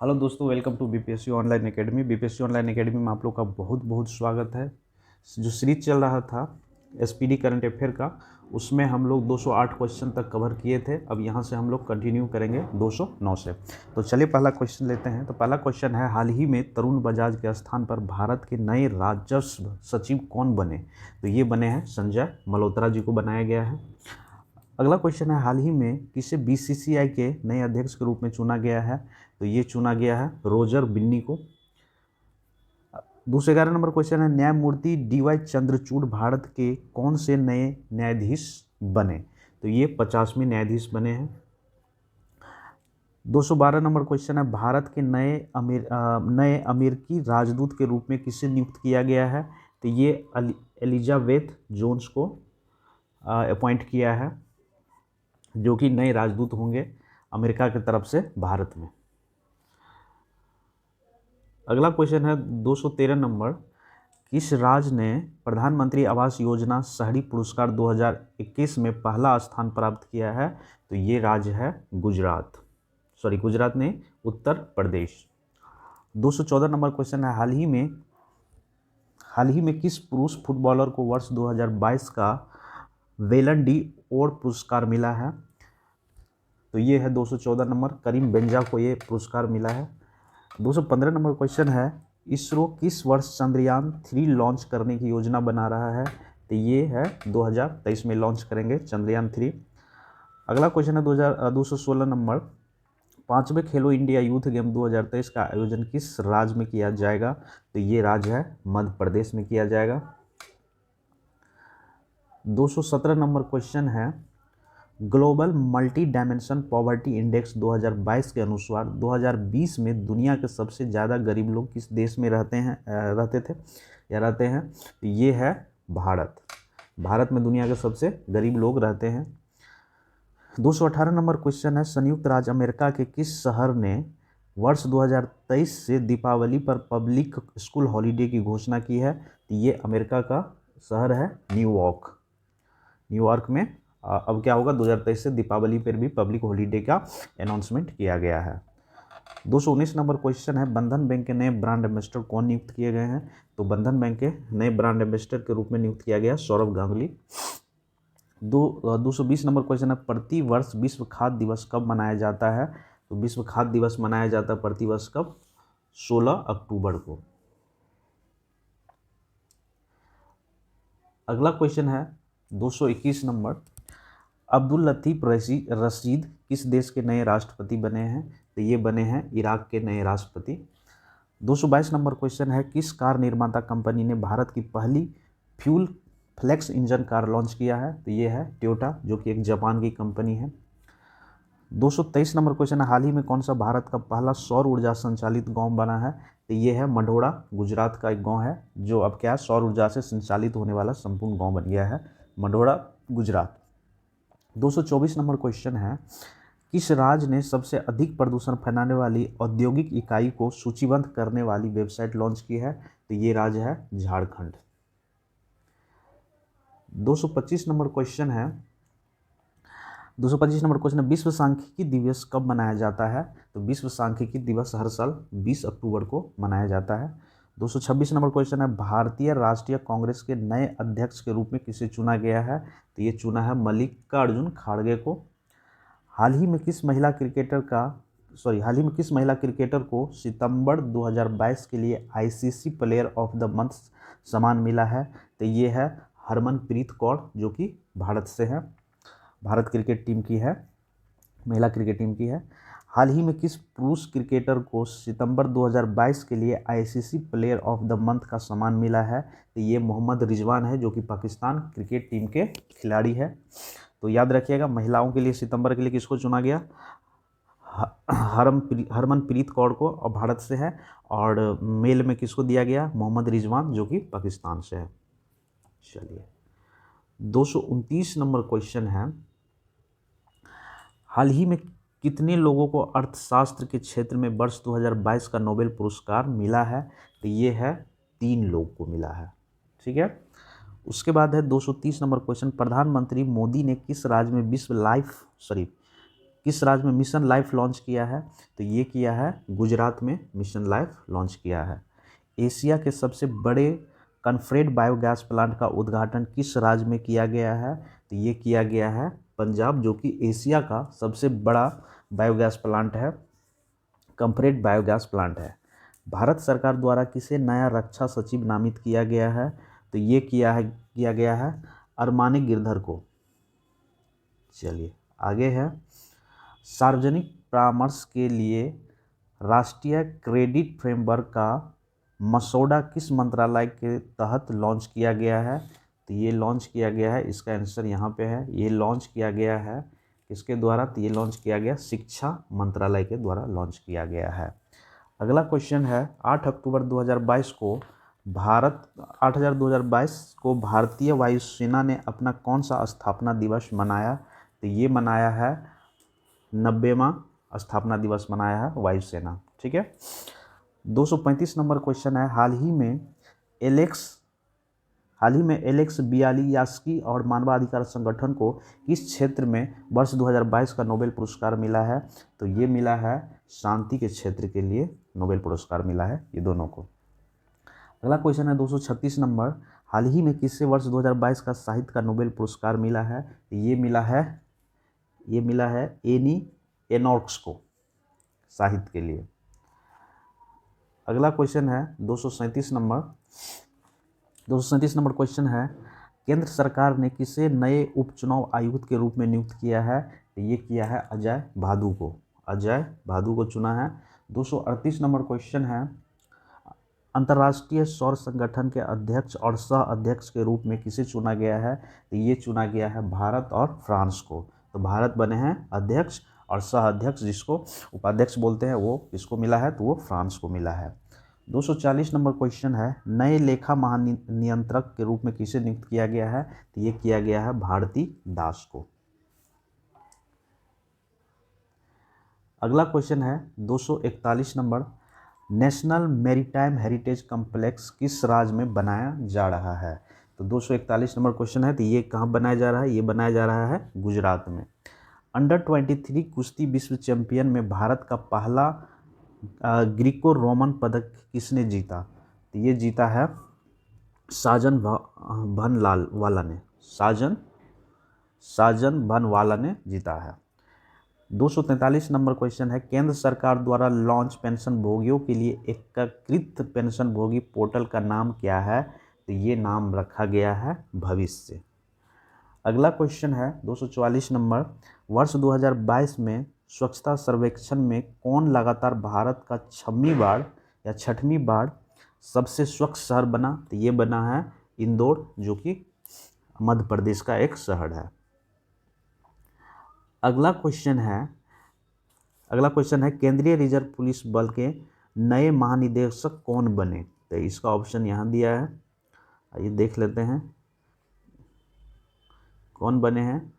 Hello दोस्तों, welcome to BPSC online academy. BPSC online academy में आप लोग का बहुत बहुत स्वागत है। जो सीरीज चल रहा था एसपीडी करंट अफेयर का, उसमें हम लोग 208 क्वेश्चन तक कवर किए थे। अब यहाँ से हम लोग कंटिन्यू करेंगे 209 से। तो चलिए पहला क्वेश्चन लेते हैं। तो पहला क्वेश्चन है, हाल ही में तरुण बजाज के स्थान पर भारत के नए राजस्व सचिव कौन बने? तो ये बने हैं संजय मल्होत्रा जी को बनाया गया है। अगला क्वेश्चन है, हाल ही में किसे बीसीसीआई के नए अध्यक्ष के रूप में चुना गया है? तो ये चुना गया है रोजर बिन्नी को। 211 नंबर क्वेश्चन है, न्यायमूर्ति डीवाई चंद्रचूड़ भारत के कौन से नए न्यायाधीश बने? तो ये 50वें न्यायाधीश बने हैं। 212 नंबर क्वेश्चन है, भारत के नए अमेरिकी राजदूत के रूप में किसे नियुक्त किया गया है? तो ये एलिजाबेथ जोन्स को अपॉइंट किया है, जो कि नए राजदूत होंगे अमेरिका की तरफ से भारत में। अगला क्वेश्चन है 213 नंबर, किस राज्य ने प्रधानमंत्री आवास योजना शहरी पुरस्कार 2021 में पहला स्थान प्राप्त किया है? तो ये राज्य है गुजरात। गुजरात ने उत्तर प्रदेश। 214 नंबर क्वेश्चन है, हाल ही में किस पुरुष फुटबॉलर को वर्ष 2022 का वेलन डी ओर पुरस्कार मिला है? तो ये है 214 नंबर, करीम बेंजा को ये पुरस्कार मिला है। 215 नंबर क्वेश्चन है, इसरो किस वर्ष चंद्रयान 3 लॉन्च करने की योजना बना रहा है? तो ये है 2023 में लॉन्च करेंगे चंद्रयान 3। अगला क्वेश्चन है 216 नंबर, 5वें खेलो इंडिया यूथ गेम 2023 का आयोजन किस राज्य में किया जाएगा? तो ये राज्य है मध्य प्रदेश में किया जाएगा। 217 नंबर क्वेश्चन है, global multi dimension poverty index 2022 के अनुसार 2020 में दुनिया के सबसे ज़्यादा गरीब लोग किस देश में रहते हैं? तो ये है भारत। भारत में दुनिया के सबसे गरीब लोग रहते हैं। 218 नंबर क्वेश्चन है, संयुक्त राज्य अमेरिका के किस शहर ने वर्ष 2023 से दीपावली पर पब्लिक स्कूल हॉलीडे की घोषणा की है? तो ये अमेरिका का शहर है न्यूयॉर्क में। अब क्या होगा, 2023 से दीपावली पर भी पब्लिक हॉलीडे का अनाउंसमेंट किया गया है। 219 नंबर क्वेश्चन है, बंधन बैंक के नए ब्रांड एम्बेसडर कौन नियुक्त किए गए हैं? तो बंधन बैंक के नए ब्रांड एम्बेसडर के रूप में नियुक्त किया गया सौरभ गांगुली। 220 नंबर क्वेश्चन है, प्रति वर्ष विश्व खाद्य दिवस कब मनाया जाता है? तो विश्व खाद्य दिवस मनाया जाता है प्रति वर्ष कब? 16 अक्टूबर को। अगला क्वेश्चन है 221 नंबर, अब्दुल लतीफ रशीद किस देश के नए राष्ट्रपति बने हैं? तो ये बने हैं इराक के नए राष्ट्रपति। 222 नंबर क्वेश्चन है, किस कार निर्माता कंपनी ने भारत की पहली fuel flex engine car launch किया है? तो ये है टोयोटा, जो कि एक जापान की कंपनी है। 223 नंबर क्वेश्चन है, हाल ही में कौन सा भारत का पहला सौर ऊर्जा संचालित गांव बना है? तो ये है मढ़ौरा, गुजरात का एक गांव है, जो अब क्या है, सौर ऊर्जा से संचालित होने वाला संपूर्ण गांव बन गया है, मढ़ौरा, गुजरात। 224 नंबर क्वेश्चन है, किस राज्य ने सबसे अधिक प्रदूषण फैलाने वाली औद्योगिक इकाई को सूचीबद्ध करने वाली वेबसाइट लॉन्च की है? तो ये राज्य है झारखंड। 225 नंबर क्वेश्चन है, 225 नंबर क्वेश्चन है, विश्व सांख्यिकी दिवस कब मनाया जाता है? तो विश्व सांख्यिकी दिवस हर साल 20 अक्टूबर को मनाया जाता है। 226 नंबर क्वेश्चन है, भारतीय राष्ट्रीय कांग्रेस के नए अध्यक्ष के रूप में किसे चुना गया है? तो ये चुना है मल्लिकार्जुन खड़गे को। हाल ही में किस महिला क्रिकेटर को सितंबर 2022 के लिए ICC player of the month सम्मान मिला है? तो ये है हरमनप्रीत कौर, जो कि भारत से है, भारत क्रिकेट टीम की है, महिला क्रिकेट टीम की है। हाल ही में किस पुरुष क्रिकेटर को सितंबर 2022 के लिए ICC player of the month का सम्मान मिला है? तो ये मोहम्मद रिजवान है, जो कि पाकिस्तान क्रिकेट टीम के खिलाड़ी है। तो याद रखिएगा, महिलाओं के लिए सितंबर के लिए किसको चुना गया? हरमनप्रीत कौर को, और भारत से है। और मेल में किसको दिया गया? मोहम्मद रिजवान, जो कि पाकिस्तान से है। चलिए 229 नंबर क्वेश्चन है, हाल ही में कितने लोगों को अर्थशास्त्र के क्षेत्र में वर्ष 2022 का नोबेल पुरस्कार मिला है? तो ये है 3 लोग को मिला है। ठीक है। उसके बाद है 230 नंबर क्वेश्चन, प्रधानमंत्री मोदी ने किस राज्य में किस राज्य में मिशन लाइफ लॉन्च किया है? तो ये किया है गुजरात में मिशन लाइफ लॉन्च किया है। एशिया के सबसे बड़े कन्फ्रेड बायोगैस प्लांट का उद्घाटन किस राज्य में किया गया है? तो ये किया गया है पंजाब, जो कि एशिया का सबसे बड़ा बायोगैस प्लांट है, कम्फ्रेड बायोगैस प्लांट है। भारत सरकार द्वारा किसे नया रक्षा सचिव नामित किया गया है? तो ये किया गया है अरमाने गिरधर को। चलिए आगे है, सार्वजनिक परामर्श के लिए राष्ट्रीय क्रेडिट फ्रेमवर्क का मसौदा किस मंत्रालय के तहत लॉन्च किया गया है? तो ये लॉन्च किया गया है, इसका आंसर यहाँ पे है, ये लॉन्च किया गया है किसके द्वारा? तो ये लॉन्च किया गया शिक्षा मंत्रालय के द्वारा लॉन्च किया गया है। अगला क्वेश्चन है 8 अक्टूबर 2022 को 2022 को भारतीय वायुसेना ने अपना कौन सा स्थापना दिवस मनाया? तो ये मनाया है 90वां स्थापना दिवस मनाया है वायुसेना। ठीक है। 235 नंबर क्वेश्चन है, हाल ही में एलेक्स बियालियास्की और मानवाधिकार संगठन को किस क्षेत्र में वर्ष 2022 का नोबेल पुरस्कार मिला है? तो ये मिला है शांति के क्षेत्र के लिए नोबेल पुरस्कार मिला है ये दोनों को। अगला क्वेश्चन है 236 नंबर, हाल ही में किससे वर्ष 2022 का साहित्य का नोबेल पुरस्कार मिला है? तो ये मिला है एनी एनॉक्स को साहित्य के लिए। अगला क्वेश्चन है 237 नंबर क्वेश्चन है, केंद्र सरकार ने किसे नए उपचुनाव आयुक्त के रूप में नियुक्त किया है? तो ये किया है अजय भादु को चुना है। 238 नंबर क्वेश्चन है, अंतर्राष्ट्रीय सौर संगठन के अध्यक्ष और सह अध्यक्ष के रूप में किसे चुना गया है? तो ये चुना गया है भारत और फ्रांस को। तो भारत बने हैं अध्यक्ष और सह अध्यक्ष जिसको उपाध्यक्ष बोलते हैं वो किसको मिला है? तो वो फ्रांस को मिला है। 240 नंबर क्वेश्चन है, नए लेखा महानियंत्रक के रूप में किसे नियुक्त किया गया है? तो ये किया गया है भारती दास को। अगला क्वेश्चन है 241 number, national maritime heritage complex किस राज्य में बनाया जा रहा है? तो 241 नंबर क्वेश्चन है, तो ये कहाँ बनाया जा रहा है? ये बनाया जा रहा है गुजरात में। अंडर 23 कुश्ती विश्व चैंपियन में भारत का पहला ग्रीको रोमन पदक किसने जीता? तो ये जीता है साजन भनवाला ने जीता है। 243 नंबर क्वेश्चन है, केंद्र सरकार द्वारा लॉन्च पेंशन भोगियों के लिए एकीकृत पेंशन भोगी पोर्टल का नाम क्या है? तो ये नाम रखा गया है भविष्य। अगला क्वेश्चन है 244 नंबर, वर्ष 2022 में स्वच्छता सर्वेक्षण में कौन लगातार भारत का 6वीं बार सबसे स्वच्छ शहर बना? तो ये बना है इंदौर, जो कि मध्य प्रदेश का एक शहर है। अगला क्वेश्चन है केंद्रीय रिजर्व पुलिस बल के नए महानिदेशक कौन बने? तो इसका ऑप्शन यहाँ दिया है, आइए देख लेते हैं कौन बने हैं।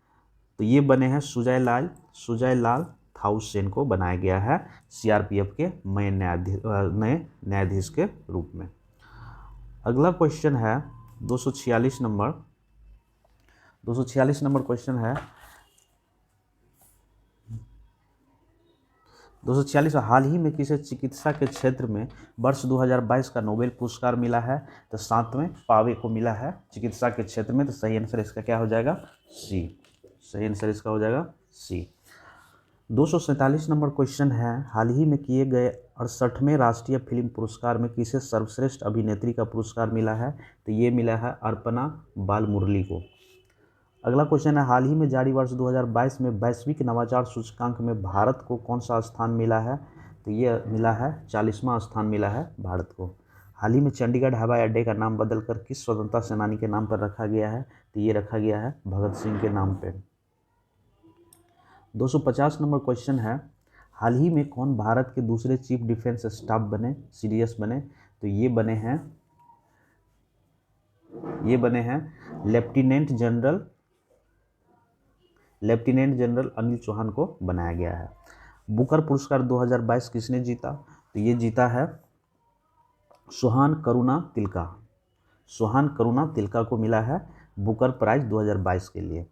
तो ये बने हैं सुजय लाल थाउसेन को बनाया गया है सीआरपीएफ के नए न्यायाधीश के रूप में। अगला क्वेश्चन है 246 नंबर क्वेश्चन है 246, हाल ही में किसे चिकित्सा के क्षेत्र में वर्ष 2022 का नोबेल पुरस्कार मिला है? तो 7वें पावे को मिला है चिकित्सा के क्षेत्र में। तो सही आंसर इसका क्या हो जाएगा? सी। सही आंसर इसका हो जाएगा सी। 247 नंबर क्वेश्चन है, हाल ही में किए गए 68वें राष्ट्रीय फिल्म पुरस्कार में किसे सर्वश्रेष्ठ अभिनेत्री का पुरस्कार मिला है? तो ये मिला है अर्पणा बालमुरली को। अगला क्वेश्चन है, हाल ही में जारी वर्ष 2022 में वैश्विक नवाचार सूचकांक में भारत को कौन सा स्थान मिला है? तो ये मिला है 40वां स्थान मिला है भारत को। हाल ही में चंडीगढ़ हवाई अड्डे का नाम बदलकर किस स्वतंत्रता सेनानी के नाम पर रखा गया है? तो ये रखा गया है भगत सिंह के नाम पे। 250 नंबर क्वेश्चन है, हाल ही में कौन भारत के दूसरे चीफ डिफेंस स्टाफ बने, सीडीएस बने? तो ये बने हैं लेफ्टिनेंट जनरल अनिल चौहान को बनाया गया है। बुकर पुरस्कार 2022 किसने जीता? तो ये जीता है सोहान करुणा तिलका को मिला है बुकर प्राइज 2022 के लिए।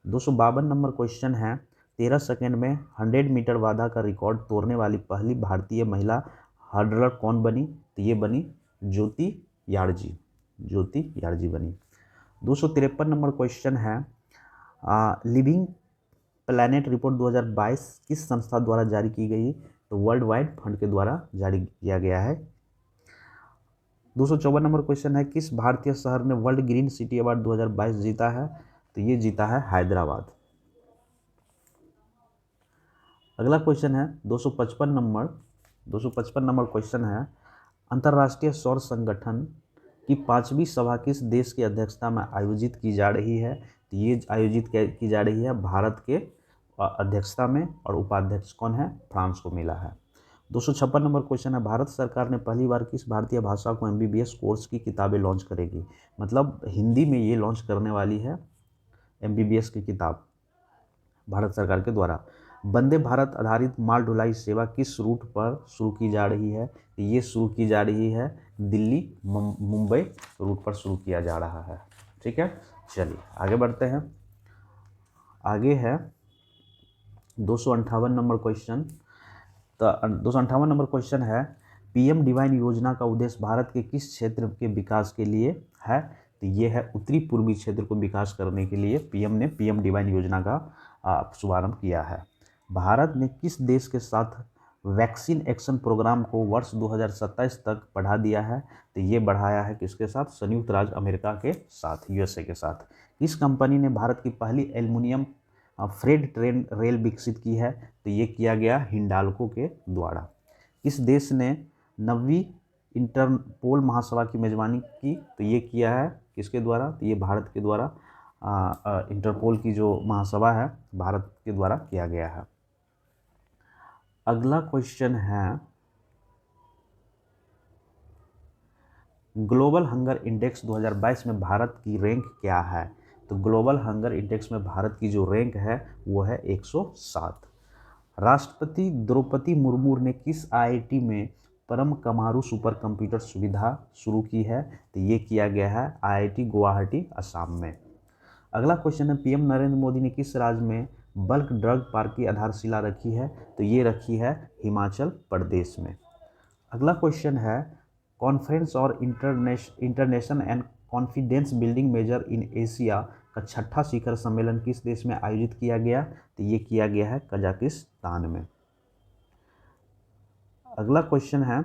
252 नंबर क्वेश्चन है, 13 सेकंड में 100 मीटर बाधा का रिकॉर्ड तोड़ने वाली पहली भारतीय महिला हर्डलर कौन बनी? तो ये बनी ज्योति यार्जी। ज्योति यार्जी बनी। 253 नंबर क्वेश्चन है, लिविंग प्लैनेट रिपोर्ट 2022 किस संस्था द्वारा जारी की गई? तो वर्ल्ड वाइड फंड के द्वारा जारी किया गया है। 254 नंबर क्वेश्चन है, किस भारतीय शहर ने वर्ल्ड ग्रीन सिटी अवार्ड 2022 जीता है? तो ये जीता है हैदराबाद। अगला क्वेश्चन है 255 नंबर क्वेश्चन है, अंतर्राष्ट्रीय सौर संगठन की 5वीं सभा किस देश की अध्यक्षता में आयोजित की जा रही है? तो ये आयोजित की जा रही है भारत के अध्यक्षता में, और उपाध्यक्ष कौन है? फ्रांस को मिला है। 256 नंबर क्वेश्चन है, भारत सरकार ने पहली बार किस भारतीय भाषा को MBBS कोर्स की किताबें लॉन्च करेगी? मतलब हिंदी में ये लॉन्च करने वाली है MBBS की किताब भारत सरकार के द्वारा। वंदे भारत आधारित माल ढुलाई सेवा किस रूट पर शुरू की जा रही है? ये शुरू की जा रही है दिल्ली मुंबई रूट पर शुरू किया जा रहा है। ठीक है, चलिए आगे बढ़ते हैं। आगे है 258 नंबर क्वेश्चन। तो 258 नंबर क्वेश्चन है, PM डिवाइन योजना का उद्देश्य भारत के किस क्षेत्र के विकास के लिए है? तो ये है उत्तरी पूर्वी क्षेत्र को विकास करने के लिए PM ने PM डिवाइन योजना का शुभारंभ किया है। भारत ने किस देश के साथ वैक्सीन एक्शन प्रोग्राम को वर्ष 2027 तक बढ़ा दिया है? तो ये बढ़ाया है किसके साथ? संयुक्त राज्य अमेरिका के साथ, USA के साथ। किस कंपनी ने भारत की पहली एल्युमिनियम फ्रेट ट्रेन रेल विकसित की है? तो ये किया गया हिंडाल्को के द्वारा। किस देश ने 9वीं इंटरपोल महासभा की मेजबानी की? तो ये किया है किसके द्वारा? तो ये भारत के द्वारा इंटरपोल की जो महासभा है भारत के द्वारा किया गया है। अगला क्वेश्चन है, ग्लोबल हंगर इंडेक्स 2022 में भारत की रैंक क्या है? तो ग्लोबल हंगर इंडेक्स में भारत की जो रैंक है वो है 107। राष्ट्रपति द्रौपदी मुर्मू ने किस IIT में परम कमारू सुपर कंप्यूटर सुविधा शुरू की है? तो ये किया गया है IIT गुवाहाटी असम में। अगला क्वेश्चन है, PM नरेंद्र मोदी ने किस राज्य में बल्क ड्रग पार्क की आधारशिला रखी है? तो ये रखी है हिमाचल प्रदेश में। अगला क्वेश्चन है, कॉन्फ्रेंस और international and confidence building measure in Asia का 6ठा शिखर सम्मेलन किस देश में आयोजित किया गया? तो ये किया गया है कजाकिस्तान में। अगला क्वेश्चन है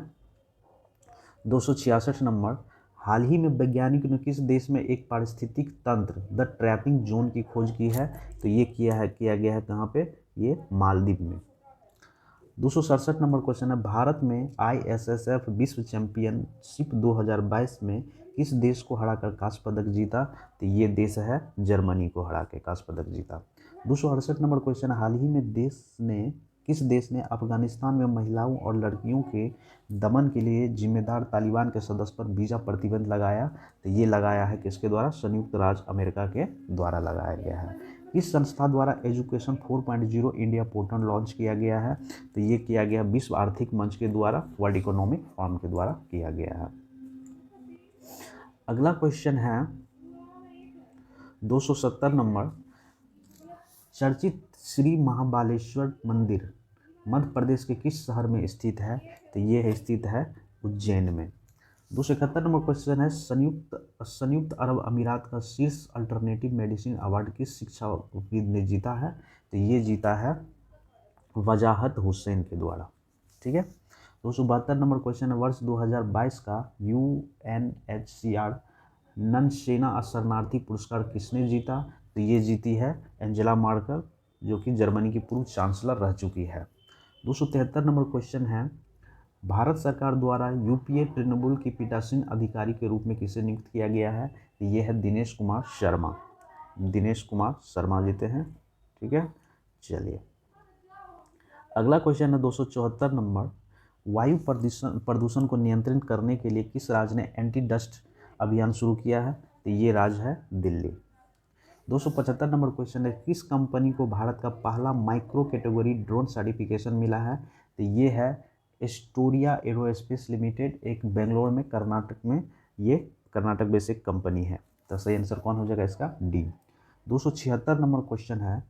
266 नंबर, हाल ही में वैज्ञानिकों ने किस देश में एक पारिस्थितिक तंत्र द ट्रैपिंग जोन की खोज की है? तो ये किया गया है कहाँ पे? ये मालदीव में। 267 नंबर क्वेश्चन है, भारत में ISSF विश्व चैंपियनशिप 2022 में किस देश को हराकर कांस्य पदक जीता? तो ये देश है जर्मनी को हरा के कांस्य पदक जीता। 268 नंबर क्वेश्चन, हाल ही में किस देश ने अफगानिस्तान में महिलाओं और लड़कियों के दमन के लिए जिम्मेदार तालिबान के सदस्य पर वीज़ा प्रतिबंध लगाया? तो ये लगाया है किसके द्वारा? संयुक्त राज्य अमेरिका के द्वारा लगाया गया है। इस संस्था द्वारा एजुकेशन 4.0 इंडिया पोर्टल लॉन्च किया गया है? तो ये किया गया विश्व आर्थिक मंच के द्वारा, वर्ल्ड इकोनॉमिक फोरम के द्वारा किया गया है। अगला क्वेश्चन है 270 नंबर, चर्चित श्री महाबालेश्वर मंदिर मध्य प्रदेश के किस शहर में स्थित है? तो ये स्थित है उज्जैन में। 271 नंबर क्वेश्चन है, संयुक्त अरब अमीरात का शीर्ष अल्टरनेटिव मेडिसिन अवार्ड किस शिक्षाविद ने जीता है? तो ये जीता है वजाहत हुसैन के द्वारा। ठीक है। 272 नंबर क्वेश्चन है, वर्ष 2022 का UNHCR ननसेना शरणार्थी पुरस्कार किसने जीता? तो ये जीती है एंजेला मार्केल, जो कि जर्मनी की पूर्व चांसलर रह चुकी है। 273 नंबर क्वेश्चन है, भारत सरकार द्वारा UPA तृणमूल की पीठासीन अधिकारी के रूप में किसे नियुक्त किया गया है? तो ये है दिनेश कुमार शर्मा जीते हैं। ठीक है, चलिए अगला क्वेश्चन है 274 नंबर, वायु प्रदूषण को नियंत्रित करने के लिए किस राज्य ने एंटी डस्ट अभियान शुरू किया है? तो ये राज्य है दिल्ली। 275 नंबर क्वेश्चन है, किस कंपनी को भारत का पहला माइक्रो कैटेगरी ड्रोन सर्टिफिकेशन मिला है? तो ये है एस्टोरिया एरोस्पेस लिमिटेड, एक बेंगलोर में कर्नाटक में, ये कर्नाटक बेस्ड एक कंपनी है। तो सही आंसर कौन हो जाएगा इसका? डी। 276 नंबर क्वेश्चन है,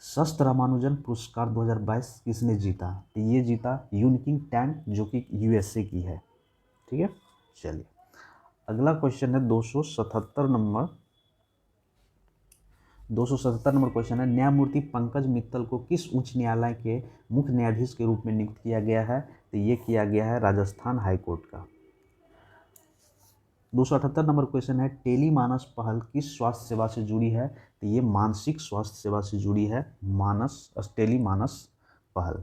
शस्त्र रामानुजन पुरस्कार 2022 किसने जीता? तो ये जीता यूनकिंग टैंग, जो कि यूएसए की है। ठीक है, चलिए अगला क्वेश्चन है 277 नंबर। 277 नंबर क्वेश्चन है, न्यायमूर्ति पंकज मित्तल को किस उच्च न्यायालय के मुख्य न्यायाधीश के रूप में नियुक्त किया गया है? तो ये किया गया है राजस्थान हाईकोर्ट का। 278 नंबर क्वेश्चन है, टेली मानस पहल किस स्वास्थ्य सेवा से जुड़ी है? तो ये मानसिक स्वास्थ्य सेवा से जुड़ी है, टेली मानस पहल।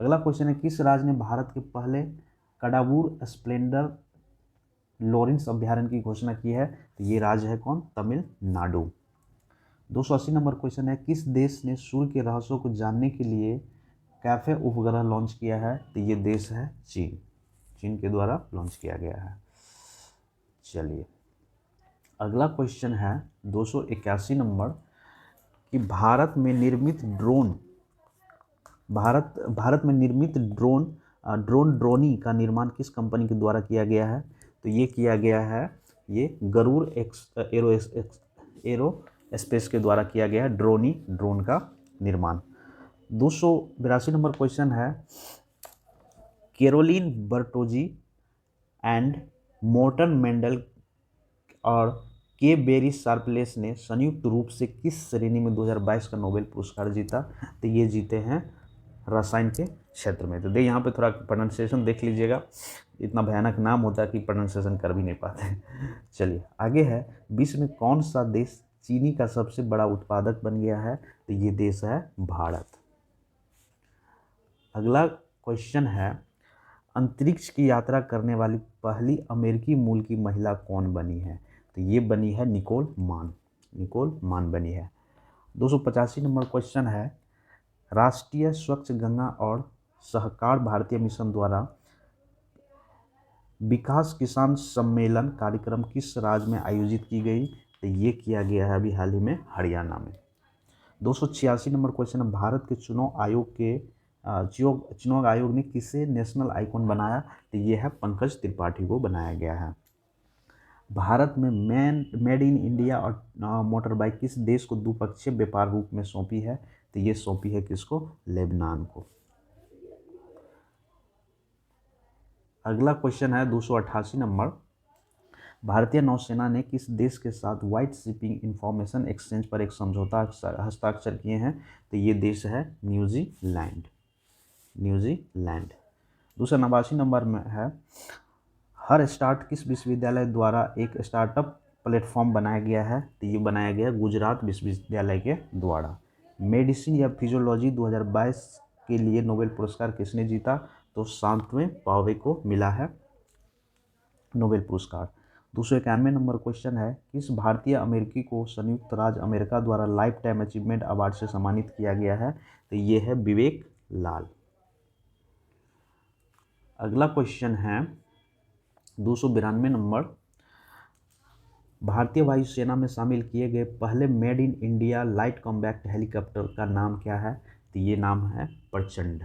अगला क्वेश्चन है, किस राज्य ने भारत के पहले कडावूर स्प्लेंडर लॉरेंस अभ्यारण्य की घोषणा की है? तो ये राज्य है कौन? तमिलनाडु। 280 नंबर क्वेश्चन है, किस देश ने सूर्य के रहस्यों को जानने के लिए कैफे उपग्रह लॉन्च किया है? तो ये देश है चीन। चीन के द्वारा लॉन्च किया गया है। चलिए अगला क्वेश्चन है 281 नंबर, कि भारत में निर्मित ड्रोनी का निर्माण किस कंपनी के द्वारा किया गया है? तो ये किया गया है, ये गरुड़ एरोस्पेस के द्वारा किया गया है ड्रोन का निर्माण। 282 नंबर क्वेश्चन है, Carolyn Bertozzi and Morten Meldal और के बेरी शार्पलेस ने संयुक्त रूप से किस श्रेणी में 2022 का नोबेल पुरस्कार जीता? तो ये जीते हैं रसायन के क्षेत्र में। तो दे यहाँ पे थोड़ा प्रोनाउंसिएशन देख लीजिएगा, इतना भयानक नाम होता है कि प्रोनाउंसिएशन कर भी नहीं पाते। चलिए आगे है, विश्व में कौन सा देश चीनी का सबसे बड़ा उत्पादक बन गया है? तो ये देश है भारत। अगला क्वेश्चन है, अंतरिक्ष की यात्रा करने वाली पहली अमेरिकी मूल की महिला कौन बनी है? तो ये बनी है निकोल मान बनी है। 285 नंबर क्वेश्चन है, राष्ट्रीय स्वच्छ गंगा और सहकार भारतीय मिशन द्वारा विकास किसान सम्मेलन कार्यक्रम किस राज्य में आयोजित की गई? तो ये किया गया है अभी हाल ही में हरियाणा में। 286 नंबर क्वेश्चन है, भारत के चुनाव आयोग ने किसे नेशनल आइकॉन बनाया? तो ये है पंकज त्रिपाठी को बनाया गया है। भारत में मेड इन इंडिया और मोटर बाइक किस देश को द्विपक्षीय व्यापार रूप में सौंपी है? तो ये सौंपी है किसको? लेबनान को। अगला क्वेश्चन है 288 नंबर, भारतीय नौसेना ने किस देश के साथ व्हाइट शिपिंग इंफॉर्मेशन एक्सचेंज पर एक समझौता हस्ताक्षर किए हैं? तो ये देश है न्यूजीलैंड। 289 नंबर में है, हर स्टार्ट किस विश्वविद्यालय द्वारा एक स्टार्टअप प्लेटफॉर्म बनाया गया है? तो ये बनाया गया गुजरात विश्वविद्यालय के द्वारा। मेडिसिन या फिजियोलॉजी 2022 के लिए नोबेल पुरस्कार किसने जीता? तो सांत्वन पावे को मिला है नोबेल पुरस्कार। 291 नंबर क्वेश्चन है, किस भारतीय अमेरिकी को संयुक्त राज्य अमेरिका द्वारा लाइफ टाइम अचीवमेंट अवार्ड से सम्मानित किया गया है? तो ये है विवेक लाल। अगला क्वेश्चन है 292 नंबर, भारतीय वायुसेना में शामिल किए गए पहले made in India light combat helicopter का नाम क्या है? तो ये नाम है प्रचंड।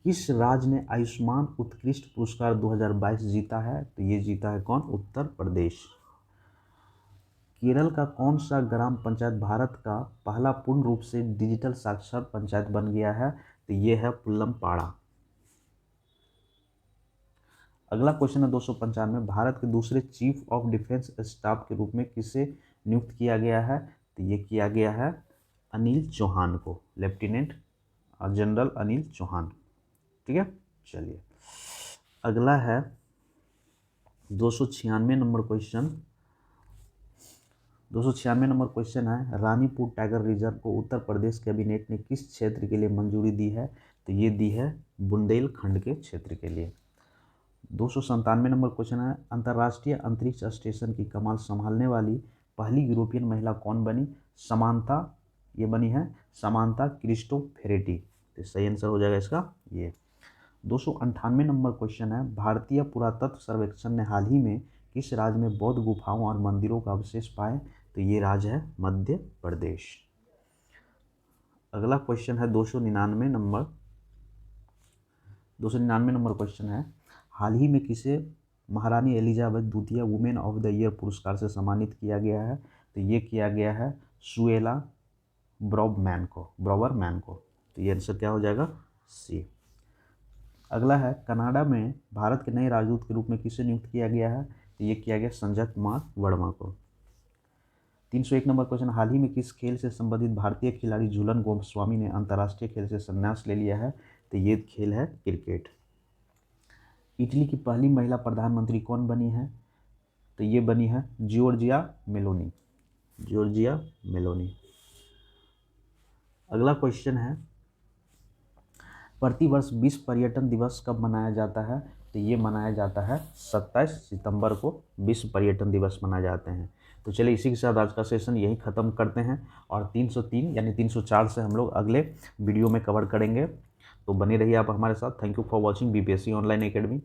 किस राज्य ने आयुष्मान उत्कृष्ट पुरस्कार 2022 जीता है? तो ये जीता है कौन? उत्तर प्रदेश। केरल का कौन सा ग्राम पंचायत भारत का पहला पूर्ण रूप से डिजिटल साक्षर पंचायत बन गया है? तो ये है पुल्लमपाड़ा। अगला क्वेश्चन है 295, भारत के दूसरे चीफ ऑफ डिफेंस स्टाफ के रूप में किसे नियुक्त किया गया है? तो ये किया गया है अनिल चौहान को, लेफ्टिनेंट जनरल अनिल चौहान। ठीक है, चलिए अगला है 296 नंबर क्वेश्चन। 296 नंबर क्वेश्चन है, रानीपुर टाइगर रिजर्व को उत्तर प्रदेश कैबिनेट ने किस क्षेत्र के लिए मंजूरी दी है? तो ये दी है बुंदेलखंड के क्षेत्र के लिए। 297 नंबर क्वेश्चन है, अंतर्राष्ट्रीय अंतरिक्ष स्टेशन की कमान संभालने वाली पहली यूरोपियन महिला कौन बनी? ये बनी है समांथा क्रिस्टोफेरेटी। तो सही आंसर हो जाएगा इसका ये। 298 नंबर क्वेश्चन है, भारतीय पुरातत्व सर्वेक्षण ने हाल ही में किस राज्य में बौद्ध गुफाओं और मंदिरों का अवशेष पाए? तो ये राज्य है मध्य प्रदेश। अगला क्वेश्चन है 299 नंबर क्वेश्चन है, हाल ही में किसे महारानी एलिजाबेथ द्वितीय वुमेन ऑफ द ईयर पुरस्कार से सम्मानित किया गया है? तो ये किया गया है सुएला ब्रॉबमैन को। तो ये आंसर क्या हो जाएगा? सी। अगला है, कनाडा में भारत के नए राजदूत के रूप में किसे नियुक्त किया गया है? तो ये किया गया संजय कुमार वर्मा को। 301 नंबर क्वेश्चन, हाल ही में किस खेल से संबंधित भारतीय खिलाड़ी झूलन गोस्वामी ने अंतर्राष्ट्रीय खेल से संन्यास ले लिया है? तो ये खेल है क्रिकेट। इटली की पहली महिला प्रधानमंत्री कौन बनी है? तो ये बनी है जॉर्जिया मेलोनी। अगला क्वेश्चन है, प्रतिवर्ष विश्व पर्यटन दिवस कब मनाया जाता है? तो ये मनाया जाता है 27 सितंबर को विश्व पर्यटन दिवस मनाए जाते हैं। तो चलिए इसी के साथ आज का सेशन यही ख़त्म करते हैं और 303 यानी 304 से हम लोग अगले वीडियो में कवर करेंगे। तो बने रहिए आप हमारे साथ। Thank you for watching BPSC online academy.